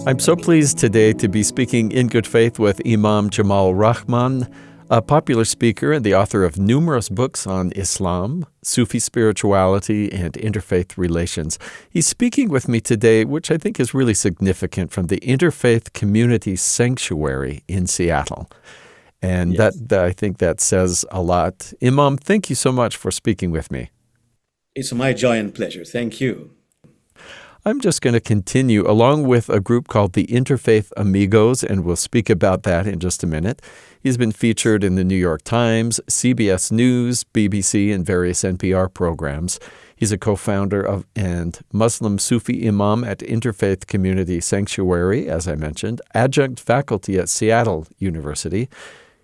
I'm so pleased today to be speaking in good faith with Imam Jamal Rahman, a popular speaker and the author of numerous books on Islam, Sufi spirituality, and interfaith relations. He's speaking with me today, which I think is really significant, from the Interfaith Community Sanctuary in Seattle. And Yes. I think that says a lot. Imam, thank you so much for speaking with me. It's my joy and pleasure. Thank you. I'm just going to continue along with a group called the Interfaith Amigos, and we'll speak about that in just a minute. He's been featured in the New York Times, CBS News, BBC, and various NPR programs. He's a co-founder of and Muslim Sufi Imam at Interfaith Community Sanctuary, as I mentioned, adjunct faculty at Seattle University.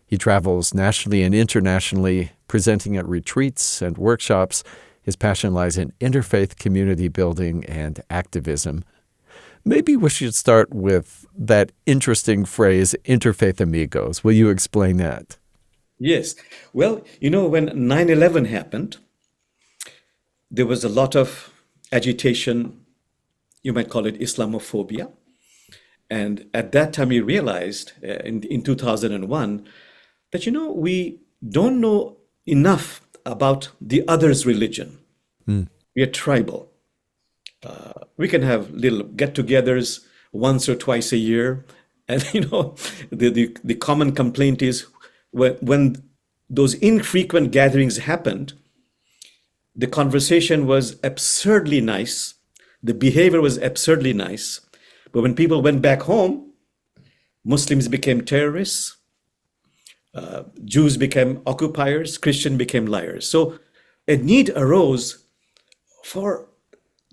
He travels nationally and internationally, presenting at retreats and workshops. His passion lies in interfaith community building and activism. Maybe we should start with that interesting phrase, Interfaith Amigos. Will you explain that? Yes. Well, when 9/11 happened, there was a lot of agitation. You might call it Islamophobia. And at that time, we realized in 2001 that, we don't know enough about the other's religion. We are tribal. We can have little get-togethers once or twice a year. And, the common complaint is when those infrequent gatherings happened, the conversation was absurdly nice. The behavior was absurdly nice. But when people went back home, Muslims became terrorists. Jews became occupiers, Christians became liars. So a need arose for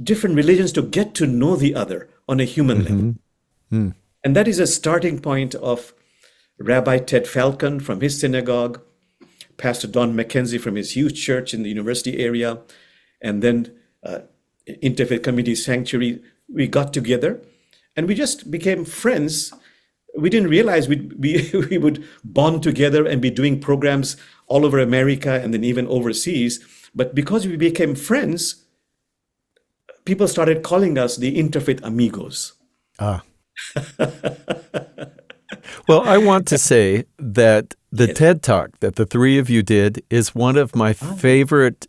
different religions to get to know the other on a human level. And that is a starting point of Rabbi Ted Falcon from his synagogue, Pastor Don McKenzie from his huge church in the university area, and then Interfaith Community Sanctuary. We got together and we just became friends. We didn't realize we would bond together and be doing programs all over America and then even overseas. But because we became friends, people started calling us the Interfaith Amigos. Well, I want to say that the Yes. TED Talk that the three of you did is one of my favorite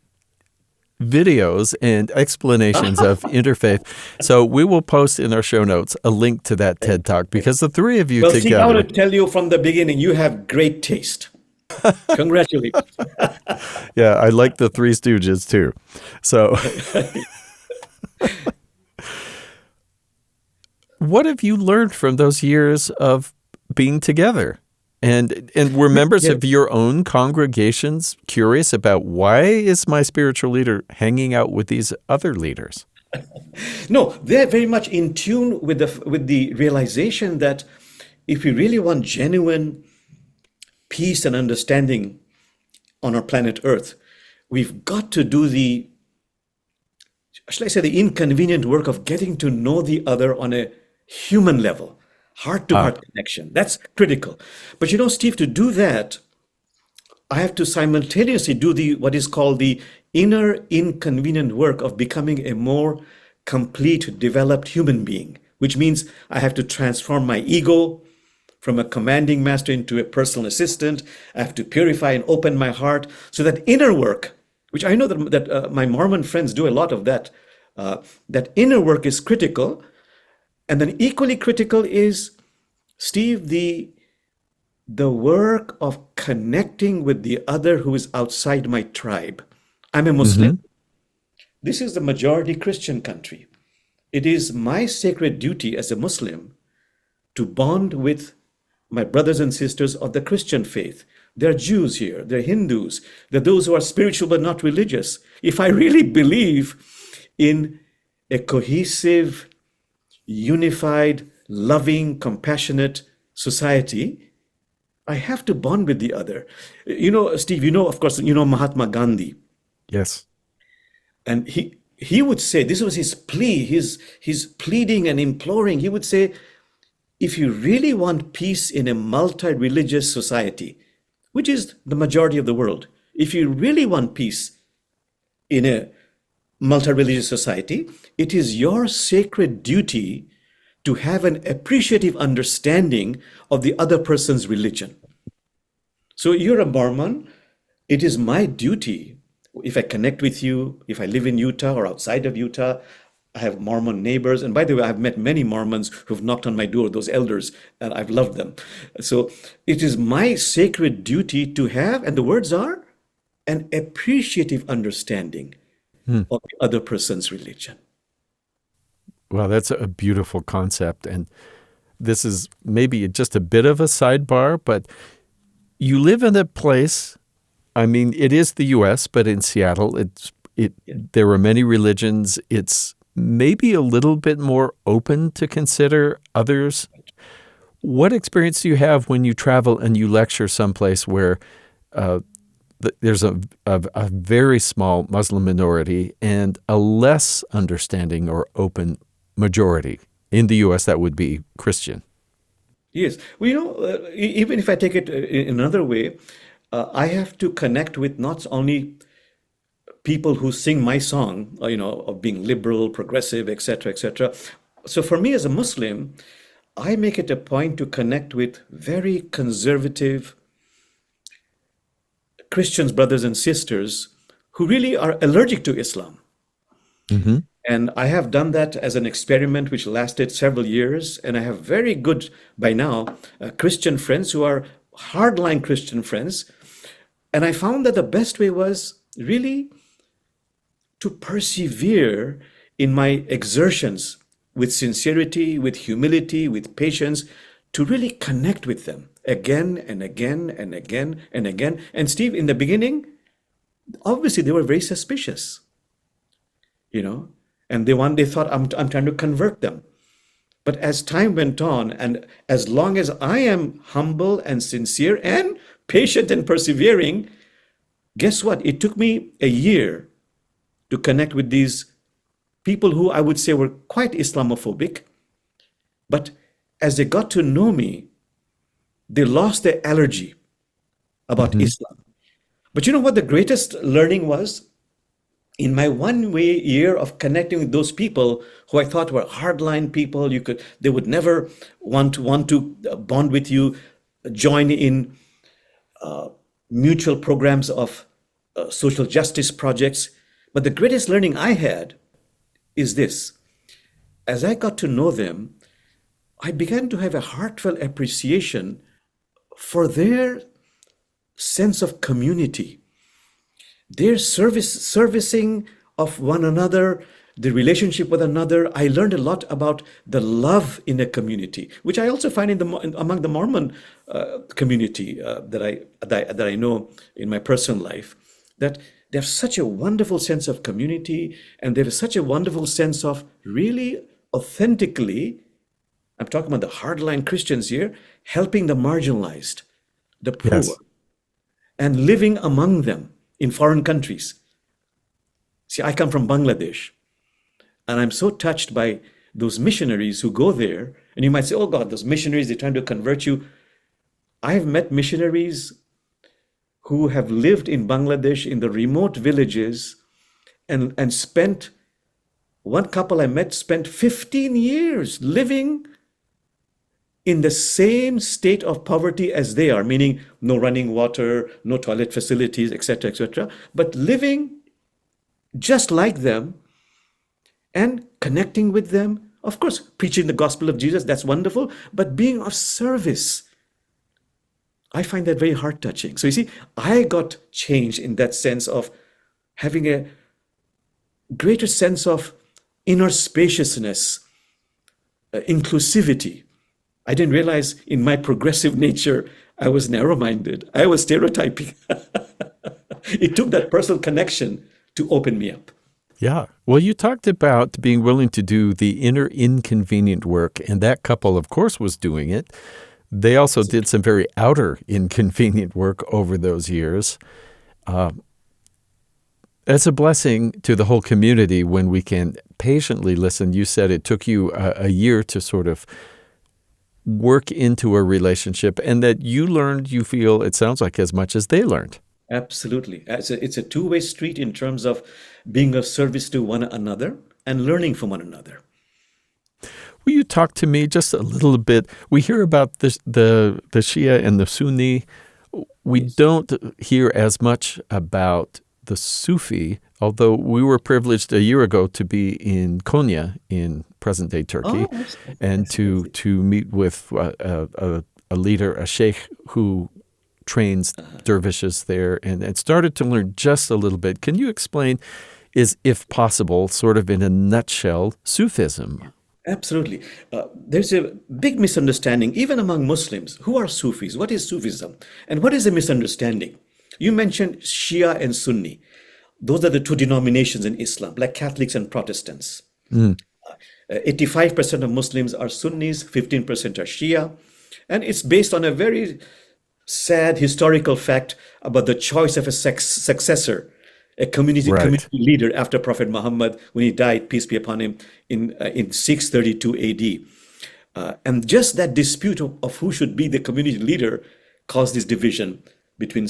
videos and explanations of interfaith. So we will post in our show notes a link to that TED Talk because the three of you Well, see, I together. want to tell you from the beginning, you have great taste. Congratulations. Yeah, I like the Three Stooges too. So what have you learned from those years of being together? And were members of your own congregations curious about why is my spiritual leader hanging out with these other leaders? No, they're very much in tune with the realization that if we really want genuine peace and understanding on our planet Earth, we've got to do the inconvenient work of getting to know the other on a human level, heart-to-heart connection. That's critical. But Steve, to do that, I have to simultaneously do what is called the inner inconvenient work of becoming a more complete, developed human being, which means I have to transform my ego from a commanding master into a personal assistant. I have to purify and open my heart. So that inner work, which I know that my Mormon friends do a lot of that, that inner work is critical. And then equally critical is, Steve, the work of connecting with the other who is outside my tribe. I'm a Muslim. This is the majority Christian country. It is my sacred duty as a Muslim to bond with my brothers and sisters of the Christian faith. There are Jews here, there are Hindus, there are those who are spiritual but not religious. If I really believe in a cohesive, unified, loving, compassionate society, I have to bond with the other. Steve, of course, Mahatma Gandhi. Yes. And he would say, this was his plea, his pleading and imploring. He would say, if you really want peace in a multi-religious society, which is the majority of the world, if you really want peace in a multi-religious society, it is your sacred duty to have an appreciative understanding of the other person's religion. So you're a Mormon. It is my duty, if I connect with you, if I live in Utah or outside of Utah, I have Mormon neighbors. And by the way, I've met many Mormons who've knocked on my door, those elders, and I've loved them. So it is my sacred duty to have, and the words are, an appreciative understanding of the other person's religion. Well, that's a beautiful concept. And this is maybe just a bit of a sidebar, but you live in a place, I mean, it is the U.S., but in Seattle, there are many religions. It's maybe a little bit more open to consider others. What experience do you have when you travel and you lecture someplace where there's a very small Muslim minority and a less understanding or open majority? In the U.S., that would be Christian. Yes. Well, even if I take it in another way, I have to connect with not only people who sing my song, of being liberal, progressive, etc., etc. So for me as a Muslim, I make it a point to connect with very conservative Christians, brothers and sisters, who really are allergic to Islam. Mm-hmm. And I have done that as an experiment which lasted several years. And I have very good, by now, Christian friends who are hardline Christian friends. And I found that the best way was really to persevere in my exertions with sincerity, with humility, with patience, to really connect with them again and again and again and again. And Steve, in the beginning, obviously they were very suspicious, and they thought I'm trying to convert them. But as time went on, and as long as I am humble and sincere and patient and persevering, guess what? It took me a year to connect with these people who I would say were quite Islamophobic. But as they got to know me, they lost their allergy about Islam. But you know what the greatest learning was? In my year of connecting with those people who I thought were hardline people, they would never want to bond with you, join in mutual programs of social justice projects. But the greatest learning I had is this. As I got to know them, I began to have a heartfelt appreciation for their sense of community, their servicing of one another, the relationship with another. I learned a lot about the love in a community, which I also find among the Mormon community that I know in my personal life, that they have such a wonderful sense of community, and they have such a wonderful sense of really authentically, I'm talking about the hardline Christians here, helping the marginalized, the poor, yes, and living among them in foreign countries. See, I come from Bangladesh, and I'm so touched by those missionaries who go there. And you might say, oh God, those missionaries, they're trying to convert you. I've met missionaries who have lived in Bangladesh in the remote villages and spent, one couple I met spent 15 years living in the same state of poverty as they are, meaning no running water, no toilet facilities, etc., but living just like them and connecting with them. Of course, preaching the gospel of Jesus, that's wonderful, but being of service. I find that very heart-touching. So you see, I got changed in that sense of having a greater sense of inner spaciousness, inclusivity. I didn't realize in my progressive nature, I was narrow-minded. I was stereotyping. It took that personal connection to open me up. Yeah. Well, you talked about being willing to do the inner inconvenient work, and that couple, of course, was doing it. They also did some very outer inconvenient work over those years. It's a blessing to the whole community when we can patiently listen. You said it took you a year to sort of work into a relationship, and that you learned, you feel, it sounds like, as much as they learned. Absolutely. It's a two-way street in terms of being of service to one another and learning from one another. Will you talk to me just a little bit? We hear about the Shia and the Sunni. We don't hear as much about the Sufi, although we were privileged a year ago to be in Konya in present-day Turkey, and to meet with a leader, a sheikh who trains dervishes there, and started to learn just a little bit. Can you explain, if possible, sort of in a nutshell, Sufism? Absolutely. There's a big misunderstanding, even among Muslims. Who are Sufis? What is Sufism? And what is the misunderstanding? You mentioned Shia and Sunni. Those are the two denominations in Islam, like Catholics and Protestants. 85% of Muslims are Sunnis, 15% are Shia. And it's based on a very sad historical fact about the choice of a successor, a community leader after Prophet Muhammad when he died, peace be upon him, in 632 AD. And just that dispute of who should be the community leader caused this division between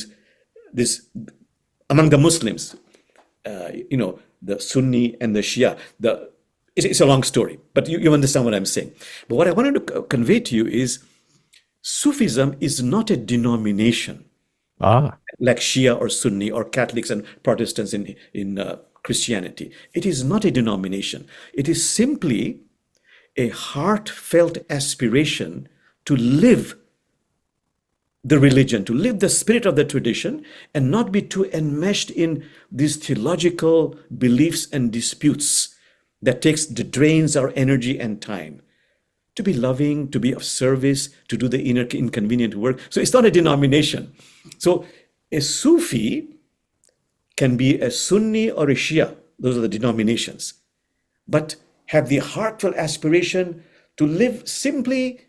among the Muslims, the Sunni and the Shia. It's a long story, but you understand what I'm saying. But what I wanted to convey to you is Sufism is not a denomination like Shia or Sunni or Catholics and Protestants in Christianity. It is not a denomination. It is simply a heartfelt aspiration to live the religion, to live the spirit of the tradition, and not be too enmeshed in these theological beliefs and disputes that drains our energy and time. To be loving, to be of service, to do the inner inconvenient work. So it's not a denomination. So a Sufi can be a Sunni or a Shia. Those are the denominations. But have the heartfelt aspiration to live simply,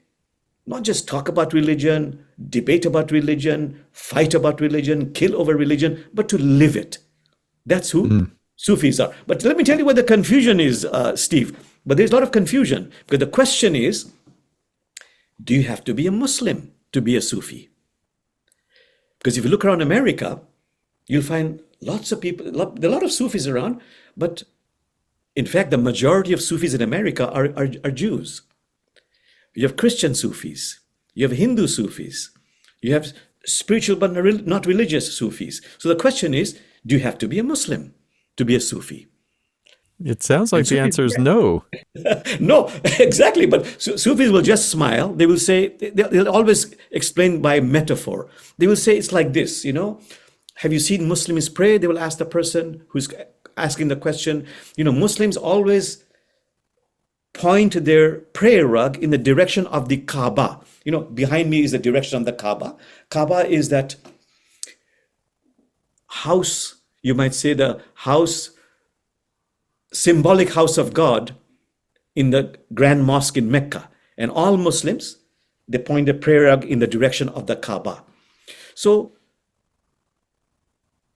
not just talk about religion, debate about religion, fight about religion, kill over religion, but to live it. That's who Sufis are. But let me tell you what the confusion is, Steve. But there's a lot of confusion, because the question is, do you have to be a Muslim to be a Sufi? Because if you look around America, you'll find lots of people, there are a lot of Sufis around, but in fact, the majority of Sufis in America are Jews. You have Christian Sufis, you have Hindu Sufis, you have spiritual but not religious Sufis. So the question is, do you have to be a Muslim to be a Sufi? It sounds like the answer is no. No, exactly. But Sufis will just smile. They will say, they'll always explain by metaphor. They will say, it's like this, have you seen Muslims pray? They will ask the person who's asking the question. Muslims always point their prayer rug in the direction of the Kaaba. Behind me is the direction of the Kaaba. Kaaba is that house, you might say the house, symbolic house of God in the Grand Mosque in Mecca. And all Muslims, they point their prayer rug in the direction of the Kaaba. So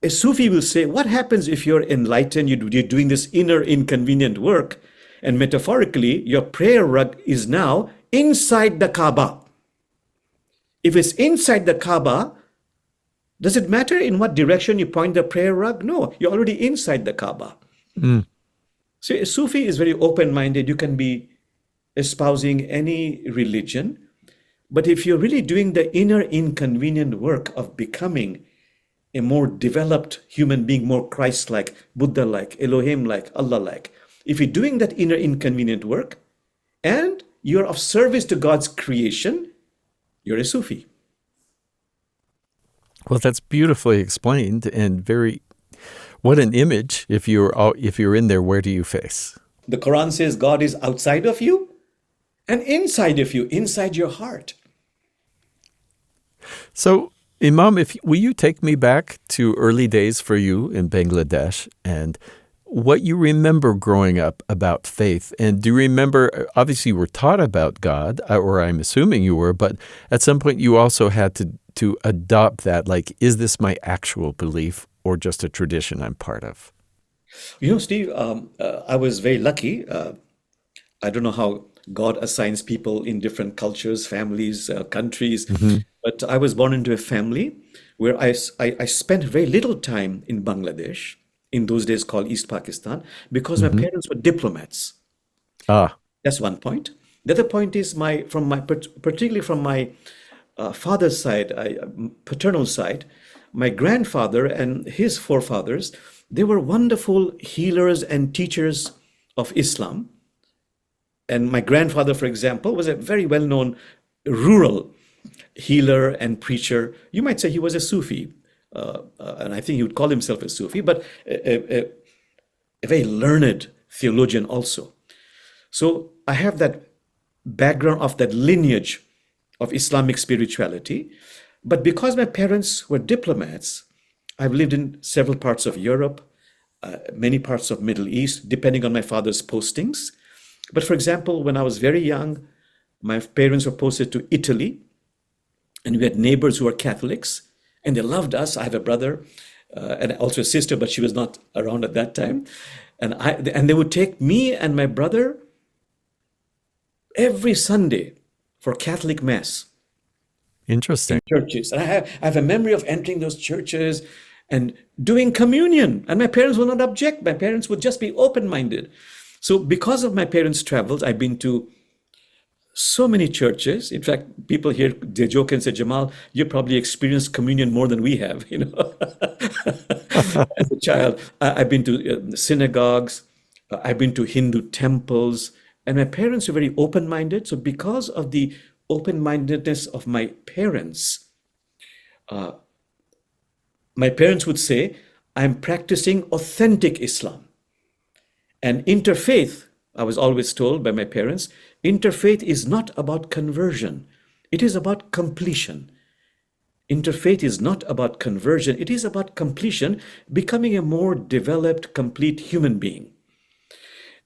a Sufi will say, what happens if you're enlightened, you're doing this inner inconvenient work, and metaphorically, your prayer rug is now inside the Kaaba. If it's inside the Kaaba, does it matter in what direction you point the prayer rug? No, you're already inside the Kaaba. So a Sufi is very open-minded. You can be espousing any religion, but if you're really doing the inner inconvenient work of becoming a more developed human being, more Christ-like, Buddha-like, Elohim-like, Allah-like, if you're doing that inner inconvenient work and you're of service to God's creation, you're a Sufi. Well, that's beautifully explained, and what an image. If you're in there, where do you face? The Quran says God is outside of you and inside of you, inside your heart. So, Imam, will you take me back to early days for you in Bangladesh and what you remember growing up about faith? And do you remember, obviously you were taught about God, or I'm assuming you were, but at some point you also had to adopt that, like, is this my actual belief or just a tradition I'm part of? Steve, I was very lucky. I don't know how God assigns people in different cultures, families, countries, but I was born into a family where I spent very little time in Bangladesh, in those days called East Pakistan, because my parents were diplomats. That's one point. The other point is particularly from my father's side, paternal side, my grandfather and his forefathers, they were wonderful healers and teachers of Islam. And my grandfather, for example, was a very well-known rural healer and preacher. You might say he was a Sufi, and I think he would call himself a Sufi, but a very learned theologian also. So I have that background of that lineage of Islamic spirituality. But because my parents were diplomats, I've lived in several parts of Europe, many parts of Middle East, depending on my father's postings. But for example, when I was very young, my parents were posted to Italy, and we had neighbors who were Catholics, and they loved us. I have a brother and also a sister, but she was not around at that time. And they would take me and my brother every Sunday for Catholic Mass. Interesting. In churches. And I have a memory of entering those churches and doing communion. And my parents would not object. My parents would just be open-minded. So because of my parents' travels, I've been to so many churches. In fact, people here, they joke and say, Jamal, you probably experienced communion more than we have, you know. As a child, I've been to synagogues, I've been to Hindu temples, and my parents were very open-minded. So because of the open-mindedness of my parents would say, I'm practicing authentic Islam. And interfaith, I was always told by my parents, interfaith is not about conversion. It is about completion. Interfaith is not about conversion. It is about completion, becoming a more developed, complete human being.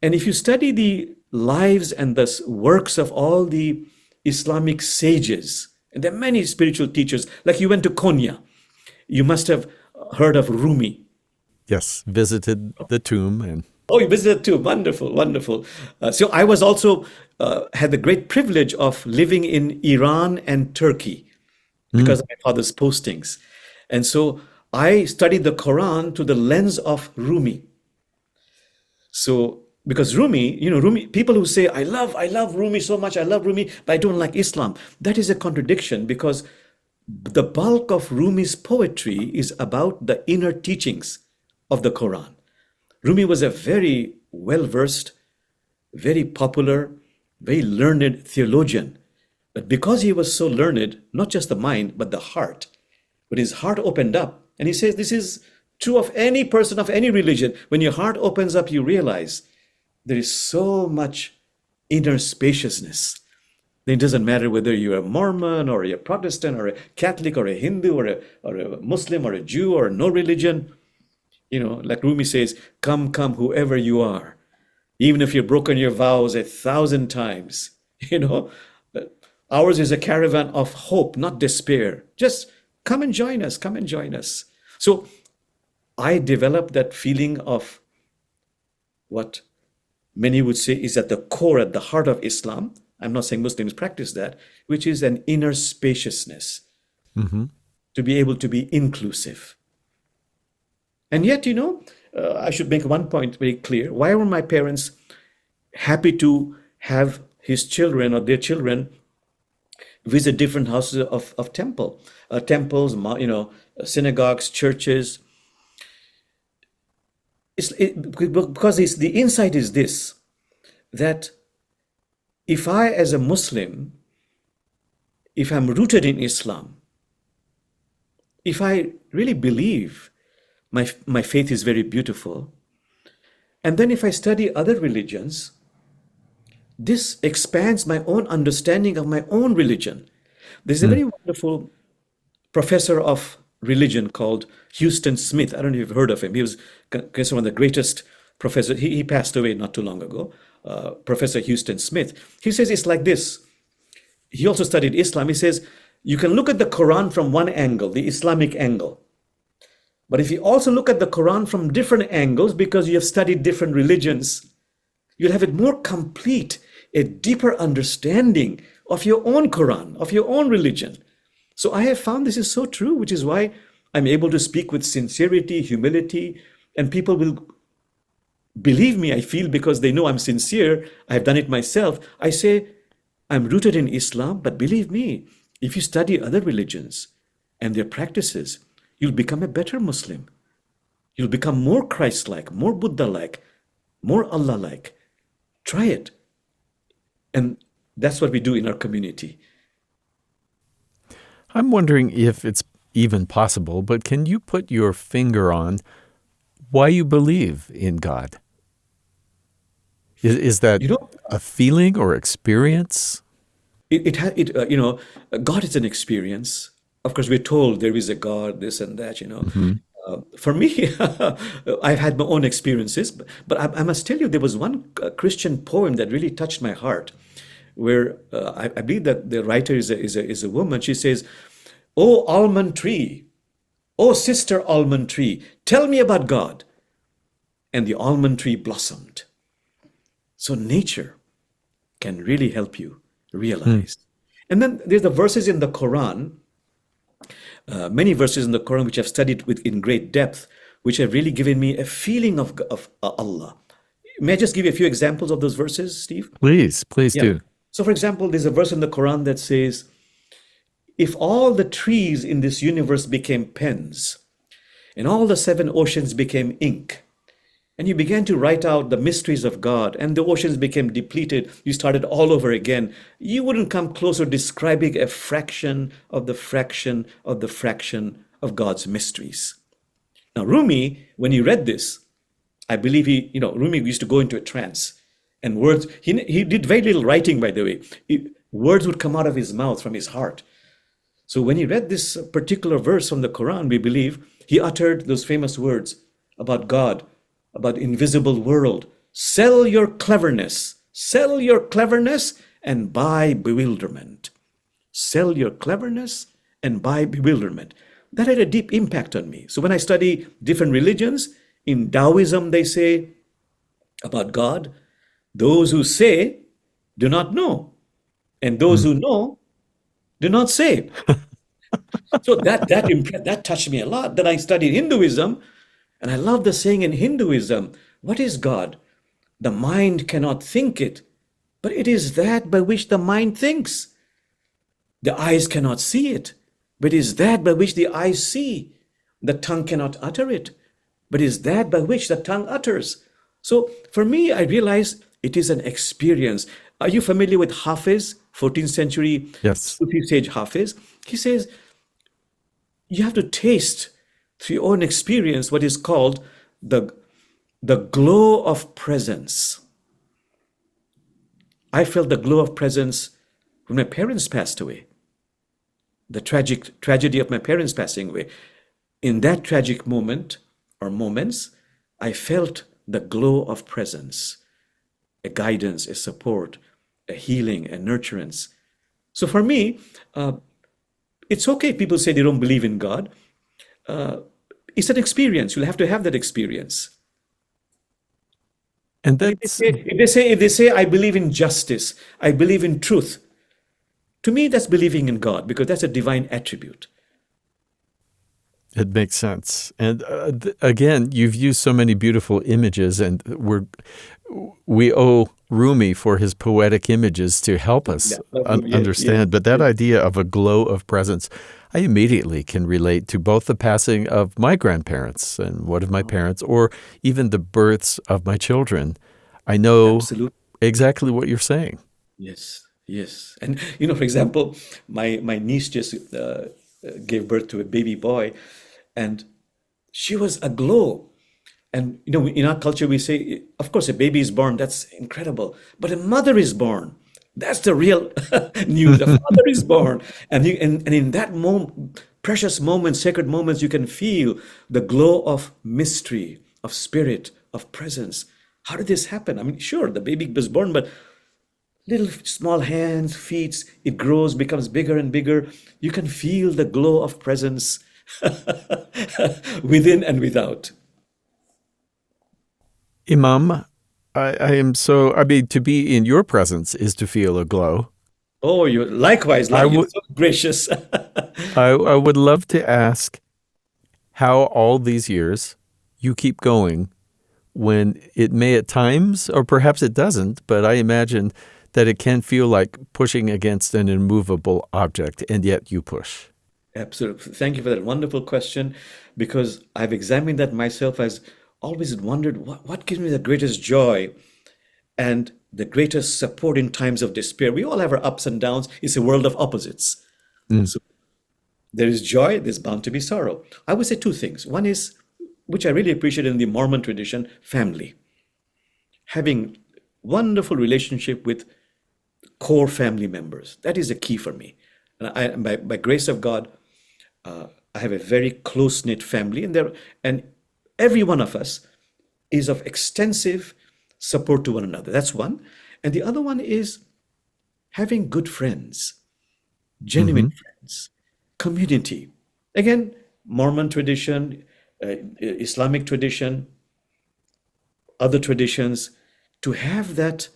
And if you study the lives and the works of all the Islamic sages, and there are many spiritual teachers, like you went to Konya, you must have heard of Rumi. Yes, visited the tomb. And Oh, you visited too. Wonderful, wonderful. So I was also had the great privilege of living in Iran and Turkey because of my father's postings. And so I studied the Quran through the lens of Rumi. So because Rumi, people who say, I love Rumi so much, I love Rumi, but I don't like Islam. That is a contradiction because the bulk of Rumi's poetry is about the inner teachings of the Quran. Rumi was a very well-versed, very popular, very learned theologian. But because he was so learned, not just the mind, but the heart, when his heart opened up, and he says this is true of any person of any religion, when your heart opens up, you realize there is so much inner spaciousness. It doesn't matter whether you're a Mormon or you're a Protestant or a Catholic or a Hindu or a Muslim or a Jew or no religion. Like Rumi says, come, whoever you are. Even if you've broken your vows 1,000 times, ours is a caravan of hope, not despair. Just come and join us, come and join us. So I developed that feeling of what many would say is at the core, at the heart of Islam. I'm not saying Muslims practice that, which is an inner spaciousness, to be able to be inclusive. And yet, I should make one point very clear. Why were my parents happy to have his children or their children visit different houses of temples, synagogues, churches? Because the insight is this, that if I, as a Muslim, if I'm rooted in Islam, if I really believe my faith is very beautiful, and then if I study other religions, this expands my own understanding of my own religion. There's a very wonderful professor of religion called Houston Smith. I don't know if you've heard of him. He was one of the greatest professors. He passed away not too long ago. Professor Houston Smith. He says it's like this. He also studied Islam. He says, you can look at the Quran from one angle, the Islamic angle. But if you also look at the Quran from different angles, because you have studied different religions, you'll have a more complete, a deeper understanding of your own Quran, of your own religion. So I have found this is so true, which is why I'm able to speak with sincerity, humility, and people will believe me, I feel, because they know I'm sincere. I've done it myself. I say, I'm rooted in Islam, but believe me, if you study other religions and their practices, you'll become a better Muslim. You'll become more Christ-like, more Buddha-like, more Allah-like. Try it. And that's what we do in our community. I'm wondering if it's even possible, but can you put your finger on why you believe in God? Is that a feeling or experience? God is an experience. Of course, we're told there is a God, this and that, For me, I've had my own experiences, but I must tell you, there was one Christian poem that really touched my heart, where I believe that the writer is a woman. She says, "Oh almond tree, oh sister almond tree, tell me about God." And the almond tree blossomed. So nature can really help you realize. And then there's the verses in the Quran, many verses in the Quran which I've studied in great depth, which have really given me a feeling of Allah. May I just give you a few examples of those verses, Steve? Please do. So for example, there's a verse in the Quran that says, if all the trees in this universe became pens, and all the 7 oceans became ink, and you began to write out the mysteries of God, and the oceans became depleted, you started all over again, you wouldn't come close to describing a fraction of the fraction of the fraction of God's mysteries. Now, Rumi, when he read this, I believe Rumi used to go into a trance, and words, he did very little writing, by the way. Words would come out of his mouth from his heart. So when he read this particular verse from the Quran, we believe, he uttered those famous words about God, about invisible world. Sell your cleverness and buy bewilderment. Sell your cleverness and buy bewilderment. That had a deep impact on me. So when I study different religions, in Taoism they say about God, those who say do not know, and those who know do not say. So that touched me a lot. Then I studied Hinduism, and I love the saying in Hinduism, what is God? The mind cannot think it, but it is that by which the mind thinks. The eyes cannot see it, but it is that by which the eyes see. The tongue cannot utter it, but it is that by which the tongue utters. So for me, I realized it is an experience. Are you familiar with Hafiz, 14th century Sufi sage Hafiz? He says, you have to taste through your own experience what is called the glow of presence. I felt the glow of presence when my parents passed away. The tragedy of my parents passing away. In that tragic moment or moments, I felt the glow of presence, a guidance, a support, a healing, a nurturance. So for me, it's okay if people say they don't believe in God. It's an experience. You'll have to have that experience. And that's, if they say, I believe in justice, I believe in truth, to me, that's believing in God, because that's a divine attribute. It makes sense. And again, you've used so many beautiful images, and we owe Rumi for his poetic images to help us understand. But that idea of a glow of presence, I immediately can relate to both the passing of my grandparents and one of my parents, or even the births of my children. I know exactly what you're saying. Yes. And, for example, my niece just gave birth to a baby boy, and she was aglow. And, in our culture, we say, of course, a baby is born. That's incredible. But a mother is born. That's the real news. A mother is born. And in that precious moments, sacred moments, you can feel the glow of mystery, of spirit, of presence. How did this happen? I mean, sure, the baby was born, but little small hands, feet, it grows, becomes bigger and bigger. You can feel the glow of presence within and without. Imam, to be in your presence is to feel a glow. Oh, likewise, you're so gracious. I would love to ask how all these years you keep going when it may at times, or perhaps it doesn't, but I imagine that it can feel like pushing against an immovable object, and yet you push? Absolutely. Thank you for that wonderful question, because I've examined that myself. I've always wondered what gives me the greatest joy and the greatest support in times of despair. We all have our ups and downs. It's a world of opposites. So there is joy, there's bound to be sorrow. I would say two things. One is, which I really appreciate in the Mormon tradition, family. Having wonderful relationship with core family members. That is a key for me. And by grace of God, I have a very close-knit family, and every one of us is of extensive support to one another. That's one. And the other one is having good friends, genuine friends, community. Again, Mormon tradition, Islamic tradition, other traditions, to have that,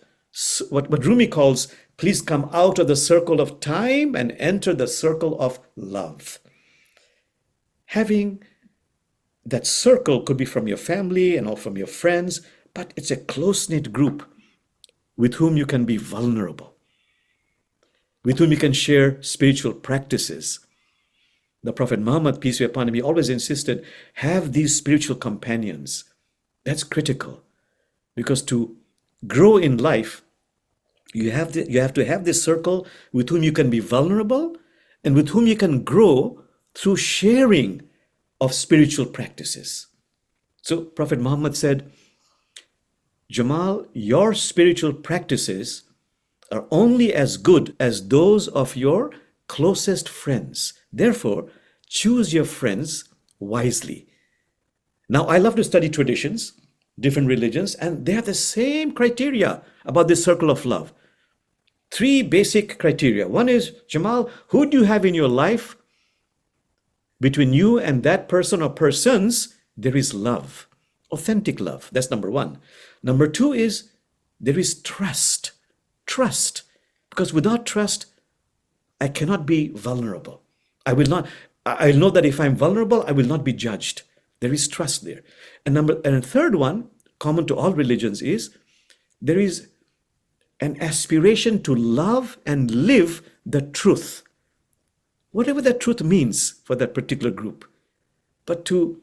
what Rumi calls, please come out of the circle of time and enter the circle of love. Having that circle could be from your family and all from your friends, but it's a close-knit group with whom you can be vulnerable, with whom you can share spiritual practices. The Prophet Muhammad, peace be upon him, he always insisted, have these spiritual companions. That's critical, because to grow in life, you have to have this circle with whom you can be vulnerable and with whom you can grow through sharing of spiritual practices. So Prophet Muhammad said, Jamal, your spiritual practices are only as good as those of your closest friends. Therefore, choose your friends wisely. Now, I love to study traditions, different religions, and they have the same criteria about this circle of love. Three basic criteria. One is, Jamal, who do you have in your life? Between you and that person or persons, there is love, authentic love. That's number one. Number two is, there is trust. Trust. Because without trust, I cannot be vulnerable. I know that if I'm vulnerable, I will not be judged. There is trust there. And a third one, common to all religions, is there is an aspiration to love and live the truth. Whatever that truth means for that particular group. But to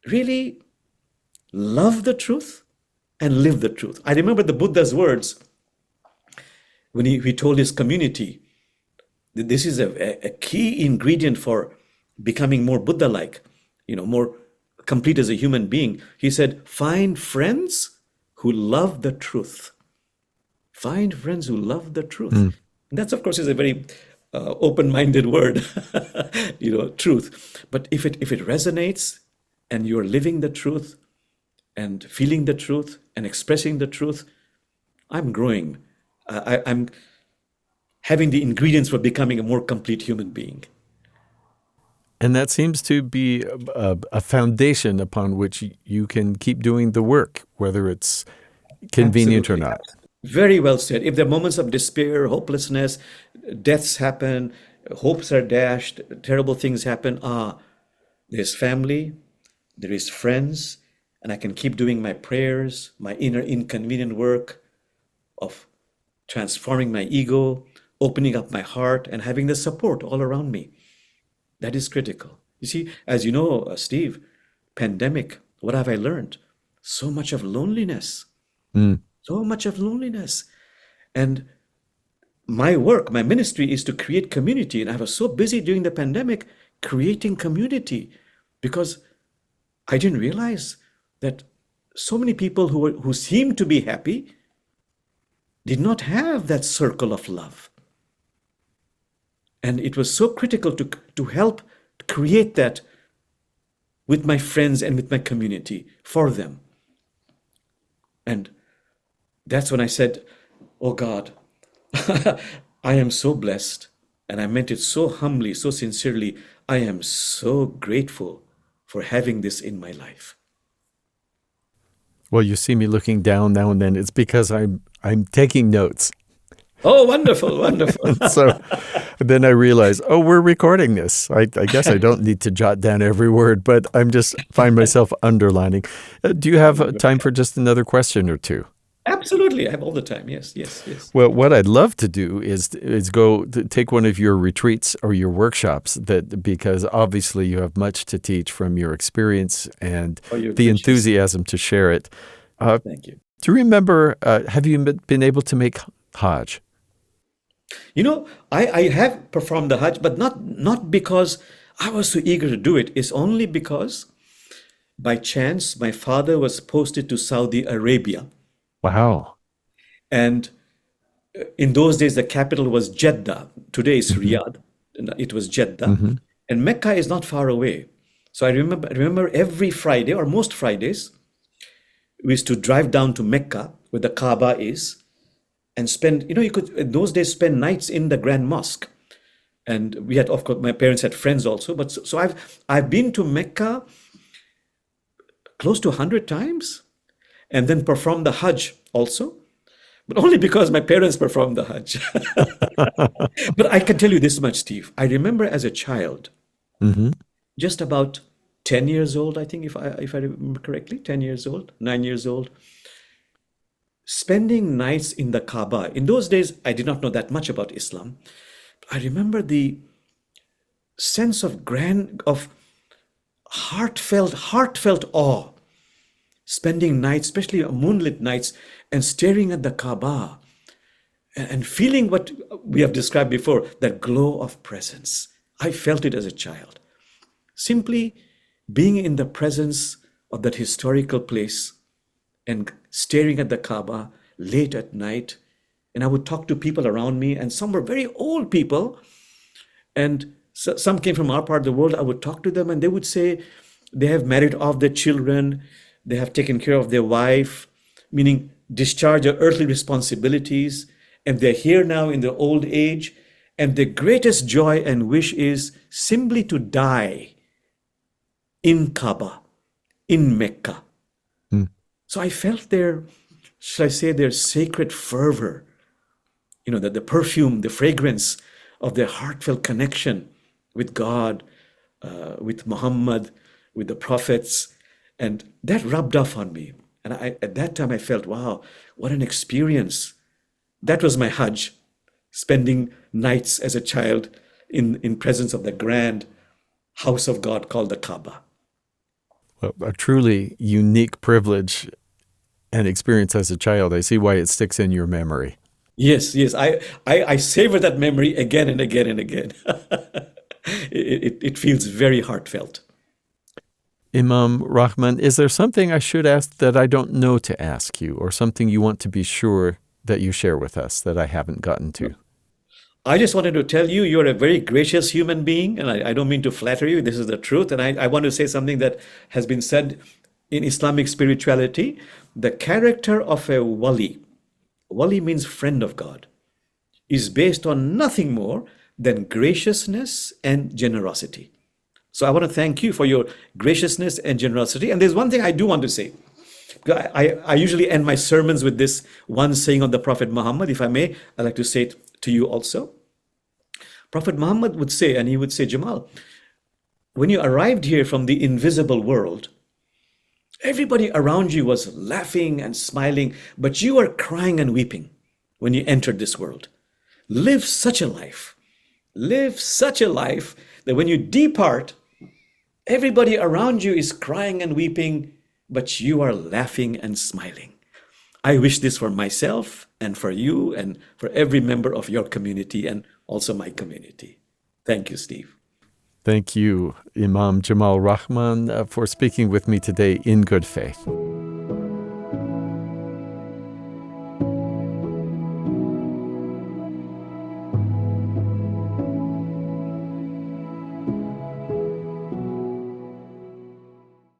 really love the truth and live the truth. I remember the Buddha's words when he told his community, this is a key ingredient for becoming more Buddha-like, more complete as a human being. He said, find friends who love the truth. Find friends who love the truth. And that's, of course, is a very open-minded word, truth. But if it resonates and you're living the truth and feeling the truth and expressing the truth, I'm growing. I'm having the ingredients for becoming a more complete human being. And that seems to be a foundation upon which you can keep doing the work, whether it's convenient or not. Very well said. If there are moments of despair, hopelessness, deaths happen, hopes are dashed, terrible things happen, there's family, there is friends, and I can keep doing my prayers, my inner inconvenient work of transforming my ego, opening up my heart, and having the support all around me. That is critical. You see, as you know, Steve, pandemic, what have I learned? So much of loneliness. So much of loneliness. And my work, my ministry is to create community. And I was so busy during the pandemic creating community because I didn't realize that so many people who seemed to be happy did not have that circle of love. And it was so critical to help create that with my friends and with my community for them. And that's when I said, oh God, I am so blessed. And I meant it so humbly, so sincerely. I am so grateful for having this in my life. Well, you see me looking down now and then. It's because I'm taking notes. Oh, wonderful, wonderful. So then I realize, we're recording this. I guess I don't need to jot down every word, but I'm just find myself underlining. Do you have time for just another question or two? Absolutely. I have all the time. Yes, yes, yes. Well, what I'd love to do is go to take one of your retreats or your workshops, because obviously you have much to teach from your experience and Oh, you're the gracious. enthusiasm to share it. Thank you. Do you remember, have you been able to make Hajj? I have performed the Hajj, but not because I was so eager to do it. It's only because by chance my father was posted to Saudi Arabia. Wow. And in those days, the capital was Jeddah. Today is Mm-hmm. Riyadh. And it was Jeddah. Mm-hmm. And Mecca is not far away. So I remember every Friday or most Fridays, we used to drive down to Mecca, where the Kaaba is, and spend, you could in those days spend nights in the Grand Mosque. And we had, of course, my parents had friends also. But so I've been to Mecca close to 100 times and then performed the Hajj also, but only because my parents performed the Hajj. But I can tell you this much, Steve. I remember as a child, Mm-hmm. just about 10 years old, I think, if I remember correctly, 10 years old, 9 years old, spending nights in the Kaaba. In those days, I did not know that much about Islam. I remember the sense of heartfelt awe, spending nights, especially moonlit nights, and staring at the Kaaba and feeling what we have described before, that glow of presence. I felt it as a child. Simply being in the presence of that historical place and staring at the Kaaba late at night. And I would talk to people around me, and some were very old people. And some came from our part of the world. I would talk to them, and they would say they have married off their children, they have taken care of their wife, meaning discharge their earthly responsibilities, and they're here now in their old age. And their greatest joy and wish is simply to die in Kaaba, in Mecca. Mm. So I felt their, shall I say, their sacred fervor, the perfume, the fragrance of their heartfelt connection with God, with Muhammad, with the prophets. And that rubbed off on me. And at that time, I felt, wow, what an experience. That was my Hajj, spending nights as a child in presence of the grand house of God called the Kaaba. Well, a truly unique privilege and experience as a child. I see why it sticks in your memory. Yes, yes. I savor that memory again and again and again. It feels very heartfelt. Imam Rahman, is there something I should ask that I don't know to ask you, or something you want to be sure that you share with us that I haven't gotten to? I just wanted to tell you, you're a very gracious human being, and I don't mean to flatter you. This is the truth. And I want to say something that has been said in Islamic spirituality. The character of a wali means friend of God, is based on nothing more than graciousness and generosity. So I want to thank you for your graciousness and generosity. And there's one thing I do want to say. I usually end my sermons with this one saying of the Prophet Muhammad. If I may, I'd like to say it to you also. Prophet Muhammad would say, and he would say, Jamal, when you arrived here from the invisible world, everybody around you was laughing and smiling, but you were crying and weeping when you entered this world. Live such a life that when you depart, everybody around you is crying and weeping, but you are laughing and smiling. I wish this for myself and for you and for every member of your community and also my community. Thank you, Steve. Thank you, Imam Jamal Rahman, for speaking with me today in good faith.